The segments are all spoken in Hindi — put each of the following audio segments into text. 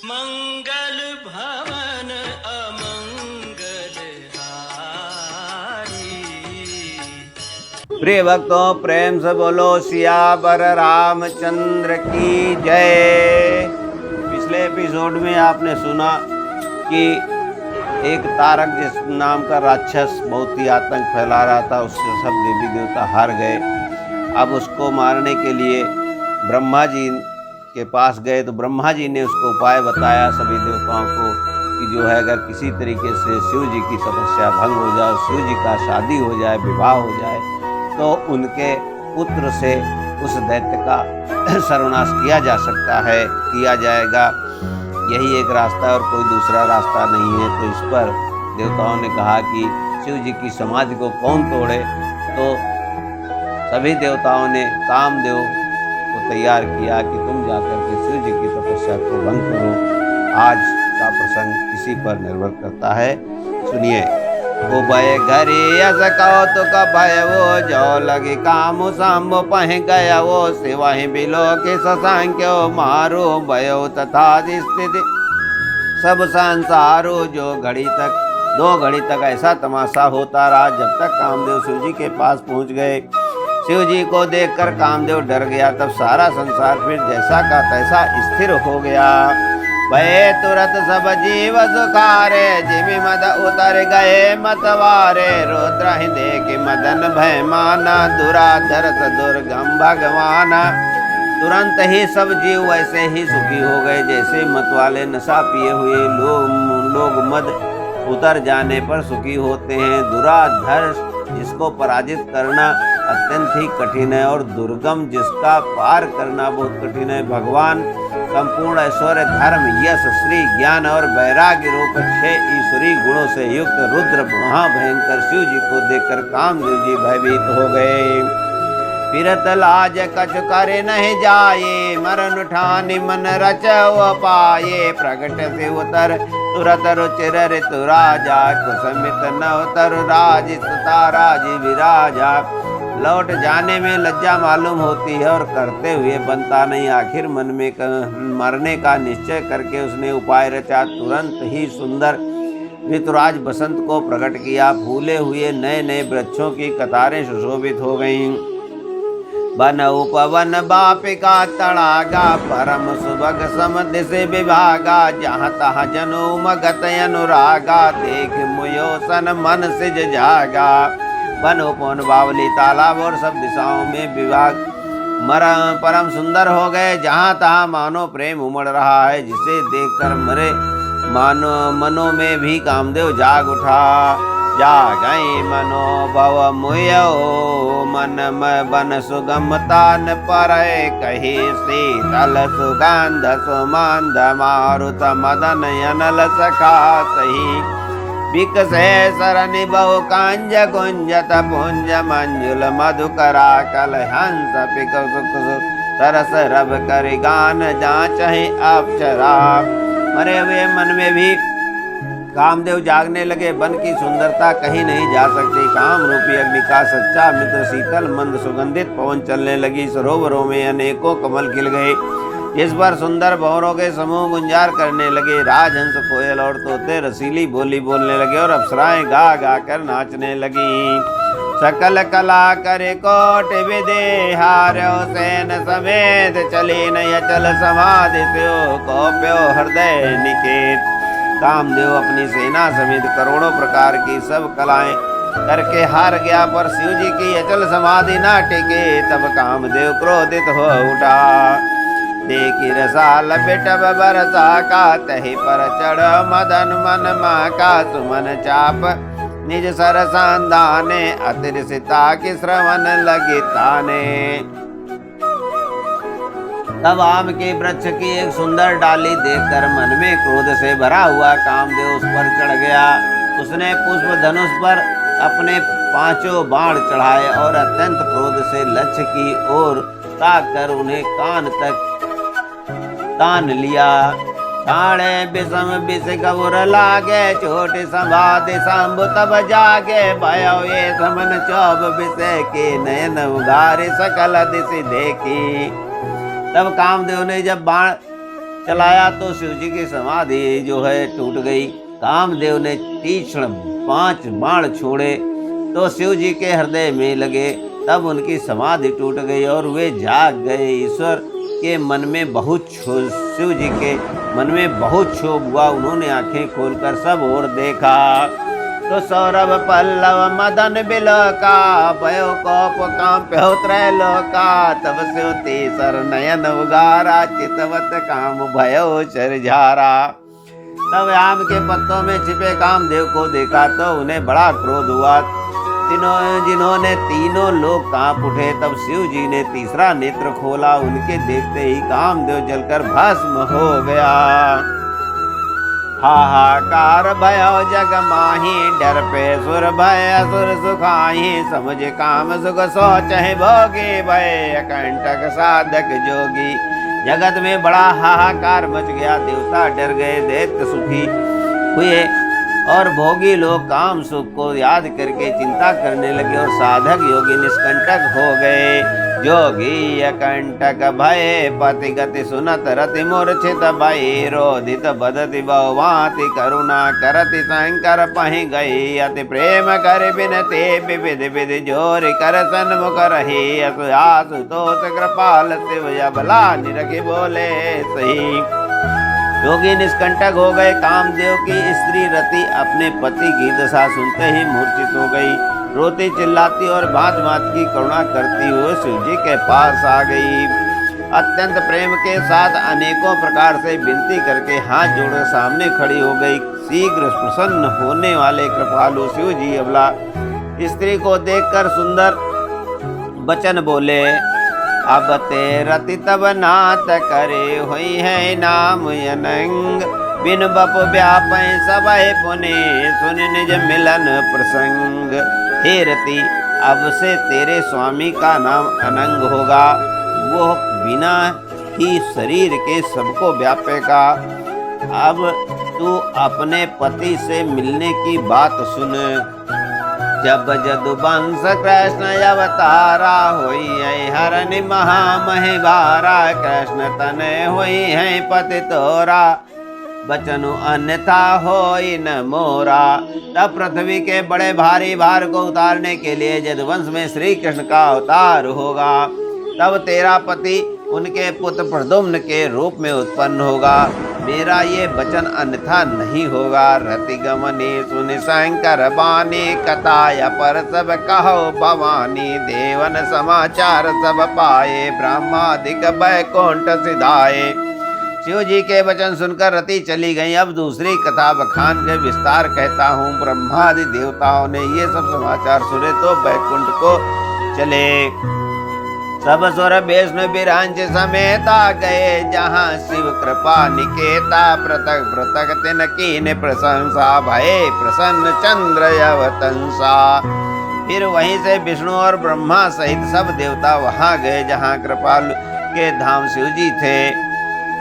मंगल भवन अमंगल हारी। प्रिय भक्तों, प्रेम से बोलो सियावर रामचंद्र की जय। पिछले एपिसोड में आपने सुना कि एक तारक जिस नाम का राक्षस बहुत ही आतंक फैला रहा था, उससे सब देवी देवता हार गए। अब उसको मारने के लिए ब्रह्मा जी के पास गए तो ब्रह्मा जी ने उसको उपाय बताया सभी देवताओं को कि जो है अगर किसी तरीके से शिव जी की तपस्या भंग हो जाए, शिव जी का शादी हो जाए, विवाह हो जाए, तो उनके पुत्र से उस दैत्य का सर्वनाश किया जा सकता है, किया जाएगा। यही एक रास्ता और कोई दूसरा रास्ता नहीं है। तो इस पर देवताओं ने कहा कि शिव जी की समाधि को कौन तोड़े। तो सभी देवताओं ने कामदेव को तैयार किया कि तुम जाकर के शिव जी की तपस्या को भंग करो। आज का प्रसंग इसी पर निर्भर करता है। सुनिए। ओ भय घरे यस कौतुक भय वो जो लगे काम सांबो पह गया वो सिवाहि बिलो के ससांक्यो मारो भयो तथा स्थिति सब संसारो। जो घड़ी तक 2 घड़ी तक ऐसा तमाशा होता रहा जब तक कामदेव शिव जी के पास पहुंच गए। शिव जी को देखकर कामदेव डर गया। तब सारा संसार फिर जैसा का तैसा स्थिर हो गया। भय तुरंत सब जीव सुखारे जिमि मद उतर गए मतवारे। रुद्र ही देख मदन भय माना दुराधर दुर्गम भगवाना। तुरंत ही सब जीव वैसे ही सुखी हो गए जैसे मत वाले नशा पिए हुए लोग मद उतर जाने पर सुखी होते हैं। दुराधर जिसको पराजित करना अत्यंत ही कठिन है और दुर्गम जिसका पार करना बहुत कठिन है। भगवान संपूर्ण ऐश्वर्य धर्म यश श्री ज्ञान और वैराग्य रूप 6 ईश्वरीय गुणों से युक्त रुद्र महाभयंकर शिव जी को देखकर कामदेव जी भयभीत हो गए। फिरत लाज कछु करे नहीं जाए मरण ठानि मन रचव पाए। प्रगट से उतर तुरत रुचिर ऋतु राजा कुसमित नवतर राज राज विराजा। लौट जाने में लज्जा मालूम होती है और करते हुए बनता नहीं। आखिर मन में मरने का निश्चय करके उसने उपाय रचा। तुरंत ही सुंदर ऋतुराज बसंत को प्रकट किया। फूले हुए नए नए वृक्षों की कतारें सुशोभित हो गईं। बन उपवन बापिका तड़ागा परम सुभग समधि से विभागा। जहाँ तहाँ जनु मगत अनुरागा देख मुयो सन मन सिज जागा। वन उपवन बावली तालाब और सब दिशाओं में विभाग परम सुंदर हो गए। जहाँ तहाँ मानो प्रेम उमड़ रहा है जिसे देखकर मरे मनों में भी कामदेव जाग उठा। जागई मनो भव मुयो मन में बन सुगमतान पर कही शीतल सुगंध सुमंद मारुत मदन अनल सखा सही। विकसे सरनि बहु कांज कुंजत पुंज मंजुल मधुकरा कल हंस पिक सरस रब कर गान जाचहि अप्सरा। मरे हुए मन में भी कामदेव जागने लगे। वन की सुंदरता कहीं नहीं जा सकती। काम रूपी अग्नि का सच्चा मित्र शीतल मंद सुगंधित पवन चलने लगी। सरोवरों में अनेकों कमल खिल गए। इस पर सुंदर भंवरों के समूह गुंजार करने लगे। राजहंस कोयल और तोते रसीली बोली बोलने लगे और अप्सराएं गा गा कर नाचने लगी। सकल कला करे कोट विदेहार्यो सेन समेत चली नय चल समाधि को हृदय निकेत। कामदेव अपनी सेना समेत करोड़ों प्रकार की सब कलाएं करके हार गया पर शिव जी की अचल समाधि ना टिके। तब कामदेव क्रोधित हो उठा। देखी रसाल बेटब बरसा का तही पर चढ़ मदन मन माँ का सुमन चाप निज सरसांदाने अतिरसिता की श्रवण लगी ताने। तब आम के वृक्ष की एक सुंदर डाली देखकर मन में क्रोध से भरा हुआ कामदेव उस पर चढ़ गया। उसने पुष्प धनुष पर अपने 5 बाण चढ़ाए और अत्यंत क्रोध से लक्ष्य की ओर ताककर उन्हें कान तक तान लिया। ठाणे बिसम बिस कबुर लागे छोटे संभाते शंभु तब जागे। भयो ये समन चौब बिसे के नयन उगारे सकल दिशि देखी। तब कामदेव ने जब बाण चलाया तो शिव जी की समाधि जो है टूट गई। कामदेव ने तीक्ष्ण 5 बाण छोड़े तो शिव जी के हृदय में लगे, तब उनकी समाधि टूट गई और वे जाग गए। ईश्वर के मन में बहुत शिव जी के मन में बहुत क्षोभ हुआ। उन्होंने आंखें खोलकर सब ओर देखा तो सौरभ पल्लव मदन बिलका, भयो कोप कांप्यो त्रैलोका, तब से तीसर नयन उगारा, चितवत काम भयो चरझारा। तब आम के पत्तों में छिपे कामदेव को देखा तो उन्हें बड़ा क्रोध हुआ। जिन्होंने तीनों लोग कांप उठे। तब शिव जी ने तीसरा नेत्र खोला, उनके देखते ही कामदेव जलकर भस्म हो गया। हाहाकार भयो जग माही, डर पे सुर भय असुर सुखाही, समझ काम सुख सोचहि भोगी, भय अकंटक साधक जोगी। जगत में बड़ा हाहाकार मच गया, देवता डर गए, दैत्य सुखी हुए और भोगी लोग काम सुख को याद करके चिंता करने लगे और साधक योगी निष्कंटक हो गए। जोगी अकंटक भय पति गति सुनत रति मूर्छित भय, रोधित बदति बहुभांति करुणा करति शंकर पहि गई। अति प्रेम कर बिनते विविध विधि जोरि कर सन्मुख रही, आशुतोष कृपाल शिव अबला निरखि बोले सही। योगी निष्कंटक हो गए। कामदेव की स्त्री रति अपने पति की दशा सुनते ही मूर्छित हो गई। रोती चिल्लाती और भांत भांत की करुणा करती हुए शिव जी के पास आ गई। अत्यंत प्रेम के साथ अनेकों प्रकार से विनती करके हाथ जोड़कर सामने खड़ी हो गई। शीघ्र प्रसन्न होने वाले कृपालु शिव जी अबला स्त्री को देखकर सुंदर वचन बोले। अब ते रति तब नाथ करे हुई है नाम अनंग, बिन बप व्यापै सबहि पुनि सुन निज मिलन प्रसंग। हे रति, अब से तेरे स्वामी का नाम अनंग होगा, वो बिना ही शरीर के सबको व्यापेगा। अब तू अपने पति से मिलने की बात सुन। जब जदुवंश कृष्ण अवतारा होई है हरनि महामहिवारा, कृष्ण तनय होई है पति तोरा, बचनु अन्यथा होई न मोरा। तब पृथ्वी के बड़े भारी भार को उतारने के लिए जदुवंश में श्री कृष्ण का अवतार होगा। तब तेरा पति उनके पुत्र प्रद्युम्न के रूप में उत्पन्न होगा। मेरा ये वचन अन्यथा नहीं होगा। रति गमनी सुनि शंकर बानी, कथाया पर सब कहो भवानी। देवन समाचार सब पाए, ब्रह्मादिक बैकुंठ सिधाए। शिव जी के वचन सुनकर रति चली गई। अब दूसरी कथा बखान के विस्तार कहता हूँ। ब्रह्मादि देवताओं ने ये सब समाचार सुने तो बैकुंठ को चले। सब सुर वैष्णव बिरांच समेता गए, जहाँ शिव कृपा निकेता। पृथक पृथक तिन कीन प्रशंसा, भये प्रसन्न चंद्र अवतंसा। फिर वहीं से विष्णु और ब्रह्मा सहित सब देवता वहां गए जहाँ कृपालु के धाम शिव जी थे।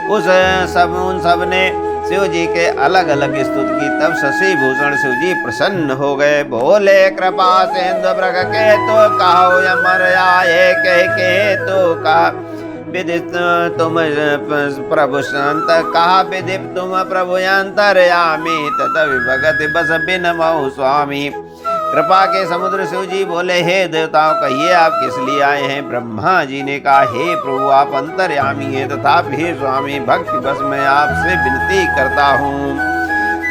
उन सब ने शिव जी के अलग अलग स्तुति की। तब शशि भूषण शिव जी प्रसन्न हो गए। बोले कृपा सिंधु ब्रग के तो कहो अमर आए, के तो का विदित तुम प्रभु संत, कहा विदित तुम प्रभु अंतर्यामी। तत विभगति बस बिन महु स्वामी। कृपा के समुद्र शिव जी बोले, हे देवताओं, कहिए आप किस लिए आए हैं। ब्रह्मा जी ने कहा, हे प्रभु, आप अंतर्यामी हैं तथापि हे स्वामी, भक्ति बस मैं आपसे विनती करता हूँ।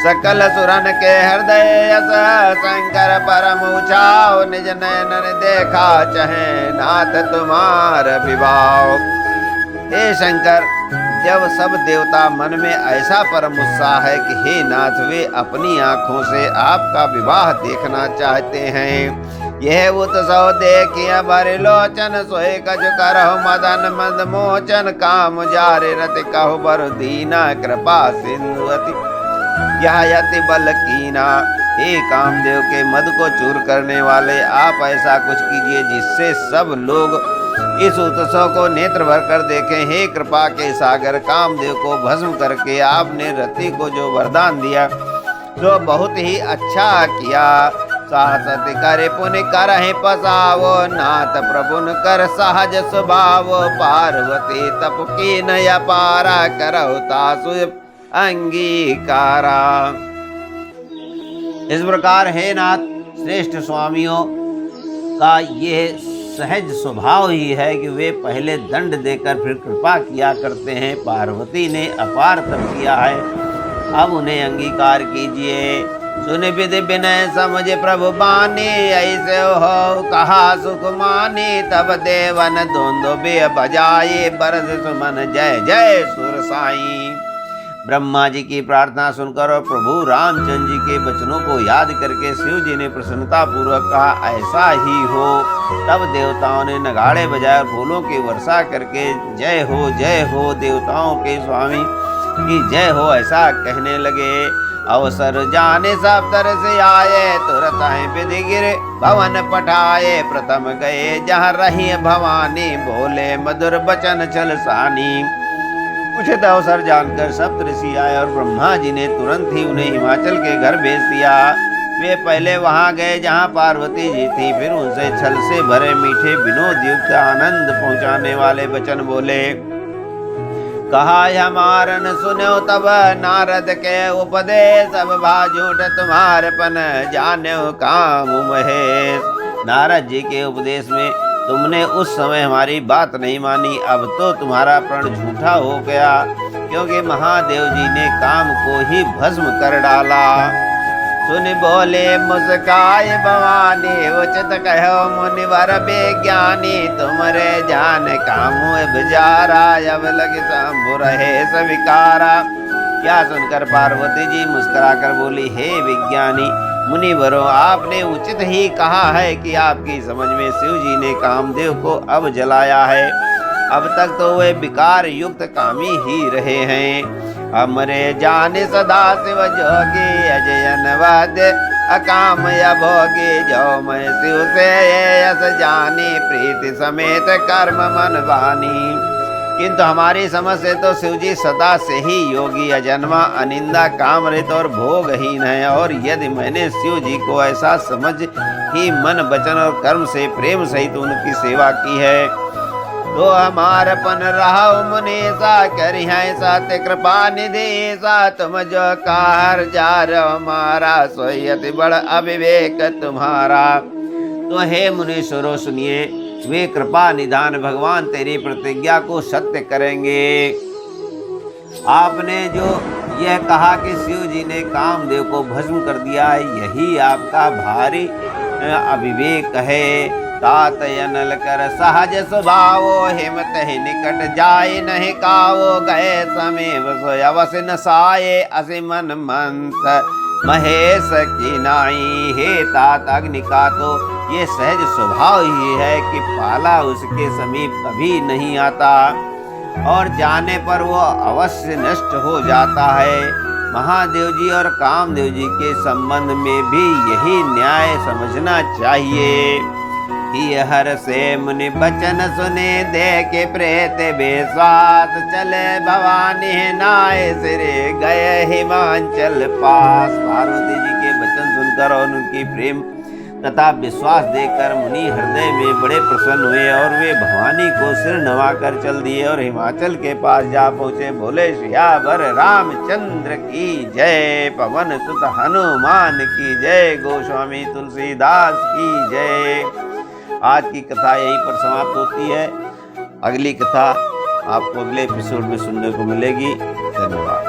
सकल सुरन के हृदय शंकर परम उछाओ, निज नयन देखा चहे नाथ तुम्हार विभाव। हे शंकर, जब सब देवता मन में ऐसा परम उत्साह है कि हे नाथ, वे अपनी आंखों से आपका विवाह देखना चाहते हैं। यह उत्सव देखिए बरे लोचन, सोए कज करहु मदन मद मोचन। काम जारे रति कहु बर दीना, कृपा सिंधु अति यह यति बल कीना। हे कामदेव के मद को चूर करने वाले, आप ऐसा कुछ कीजिए जिससे सब लोग इस उत्सव को नेत्र भर कर देखें। हे कृपा के सागर, कामदेव को भस्म करके आपने रति को जो वरदान दिया तो बहुत ही अच्छा किया। साहसत करे पुनि करहि पसावो, नाथ प्रभुन कर सहज स्वभाव, पार्वती तप की नया पारा, करहु तासु अंगीकारा। इस प्रकार हे नाथ, श्रेष्ठ स्वामियों का ये सहज स्वभाव ही है कि वे पहले दंड देकर फिर कृपा किया करते हैं। पार्वती ने अपार तप किया है, अब उन्हें अंगीकार कीजिए। सुन विधि विनय समझ प्रभु बानी, ऐसे हो कहा सुख मानी, तब देवन दोंदो बे बजाए, बरस सुमन जय जय सुर साई। ब्रह्मा जी की प्रार्थना सुनकर और प्रभु रामचंद्र जी के वचनों को याद करके शिव जी ने प्रसन्नता पूर्वक कहा, ऐसा ही हो। तब देवताओं ने नगाड़े बजाए और फूलों की वर्षा करके जय हो देवताओं के स्वामी की जय हो ऐसा कहने लगे। अवसर जाने सब तरह से आए, तुरंत आए विधि गिर भवन पठाए, प्रथम गए जहाँ रही भवानी, बोले मधुर बचन छल सानी। उचित अवसर जानकर सप्त ऋषि आए और ब्रह्मा जी ने तुरंत ही उन्हें हिमाचल के घर भेज दिया। वे पहले वहां गए जहां पार्वती जी थी, फिर उनसे छल से भरे मीठे विनोद युक्त आनंद पहुंचाने वाले वचन बोले। कहा हमारन सुनो तब नारद के उपदेश, अब भाजूट तुम्हारपन जान्यो काम महेश। नारद जी के उपदेश में तुमने उस समय हमारी बात नहीं मानी, अब तो तुम्हारा प्रण झूठा हो गया, क्योंकि महादेव जी ने काम को ही भस्म कर डाला। सुन बोले मुस्काए भवानी, उचित कहो मुनिवर विज्ञानी, तुमरे जान कामु बिजारा, अब लगे शंभु रहे स्वीकारा। क्या सुनकर पार्वती जी मुस्कुराकर बोली, हे विज्ञानी मुनिवरों, आपने उचित ही कहा है कि आपकी समझ में शिव जी ने कामदेव को अब जलाया है। अब तक तो वे विकार युक्त कामी ही रहे हैं। हमरे जाने सदा शिव जोगी, अजयन वाद्य अकाम भोगी, जो मैं शिव से यस जानी, प्रीति समेत कर्म मन वानी। किंतु हमारी समझ से तो शिव जी सदा से ही योगी, अजन्मा, अनिंदा, कामरहित और भोगहीन है। और यदि मैंने शिव जी को ऐसा समझ ही मन वचन और कर्म से प्रेम सहित उनकी सेवा की है, तो हमारपन रहो मुनीसा, करी है सत्य कृपा निधि सा। तुम जो कार जार हमारा, सोयति बड़ अविवेक तुम्हारा। तो हे मुनीश्वरों सुनिए, वे कृपा निधान भगवान तेरी प्रतिज्ञा को सत्य करेंगे। आपने जो यह कहा कि शिव जी ने कामदेव को भस्म कर दिया है, यही आपका भारी अविवेक है। तात अनल कर सहज स्वभावो, हिमत ही निकट जाय नहीं कावो, गए समीप सोय अवश्य न साये, असि मन मंत महेश की नाई। हे तात, अग्नि का तो ये सहज स्वभाव ही है कि पाला उसके समीप कभी नहीं आता और जाने पर वो अवश्य नष्ट हो जाता है। महादेव जी और कामदेव जी के संबंध में भी यही न्याय समझना चाहिए। हर से मुनि बचन सुने, देखे प्रेत बेस्वास, चले भवानी नाय सिरे, गए हिमाचल पास। पार्वती जी के वचन सुनकर और उनकी प्रेम तथा विश्वास देखकर मुनि हृदय में बड़े प्रसन्न हुए और वे भवानी को सिर नवाकर चल दिए और हिमाचल के पास जा पहुँचे। बोले सियावर रामचंद्र की जय, पवन सुत हनुमान की जय, गोस्वामी तुलसीदास की जय। आज की कथा यहीं पर समाप्त होती है। अगली कथा आपको अगले एपिसोड में सुनने को मिलेगी। धन्यवाद।